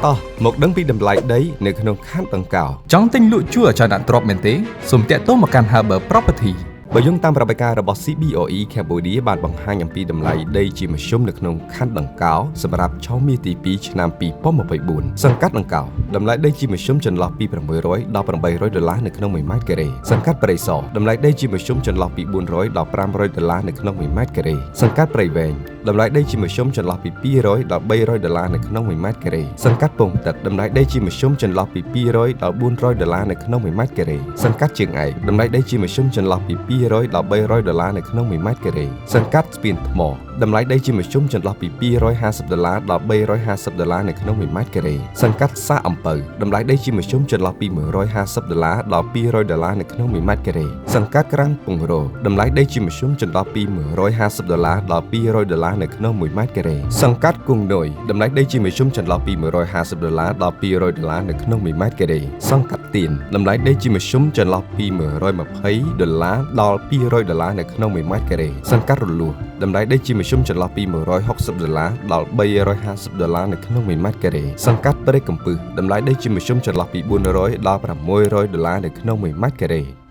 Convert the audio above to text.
ទាំងអស់មកដឹងពីតម្លៃដីនៅក្នុងខណ្ឌដង្កោ ចង់ទិញលក់ជួលចោលដាក់ទ្របមែនទេសូមតាក់ទងមកកាន់ Harbour Property បើយោងតាមប្រតិការរបស់ CBOE Cambodia បានបង្ហាញអំពីតម្លៃដីជាមធ្យមនៅក្នុងខណ្ឌដង្កោសម្រាប់ឆមាសទី2ឆ្នាំ2024សង្កាត់ដង្កោតម្លៃដីជាមធ្យមចន្លោះពី$600ដល់$800នៅក្នុង1ម៉ែត្រការ៉េសង្កាត់ព្រៃសរតម្លៃដីជាមធ្យមចន្លោះពី$400ដល់$500នៅក្នុង1ម៉ែត្រការ៉េសង្កាត់ព្រៃវែងតម្លៃដីជាមធ្យមចន្លោះពី$200ដល់$300នៅក្នុង1ម៉ែត្រការ៉េសង្កាត់ពងទឹកតម្លៃដីជាមធ្យមចន្លោះពី$200ដល់$400នៅក្នុង1ម៉ែត្រការ៉េសង្កាត់ជើងឯកតម្លៃដីជាមធ្យមចន្លោះពី$200ដល់$300នៅក្នុង1ម៉ែត្រការ៉េសង្កាត់ស្ពានថ្មតម្លៃដីជាមធ្យមចន្លោះពី$250ដល់$350នៅក្នុង1ម៉ែត្រការ៉េសង្កាត់សាកអំពៅតម្លៃដីជាមធ្យមចន្លោះពី$150ដល់$200នៅក្នុង1ម៉ែត្រការ៉េសង្កាត់ក្រាំងពងរោតម្លៃដីជាមធ្យមចន្លោះពី$150ដល់$200នៅក្នុង1ម៉ែត្រការ៉េសង្កាត់គង់នុយតម្លៃដីជាមធ្យមចន្លោះពី$150ដល់$200នៅក្នុង1ម៉ែត្រការ៉េសង្កាត់ទៀនតម្លៃដីជាមធ្យមចន្លោះពី$120ដល់$200នៅក្នុង1ម៉ែត្រការ៉េសង្កាត់រលួសតម្លៃដីជាមធ្យមចន្លោះពី$160ដល់$350នៅក្នុង1ម៉ែត្រការ៉េសង្កាត់ព្រែកកំពឹសតម្លៃដីជាមធ្យមចន្លោះពី$400ដល់$600នៅក្នុង1ម៉ែត្រការ៉េ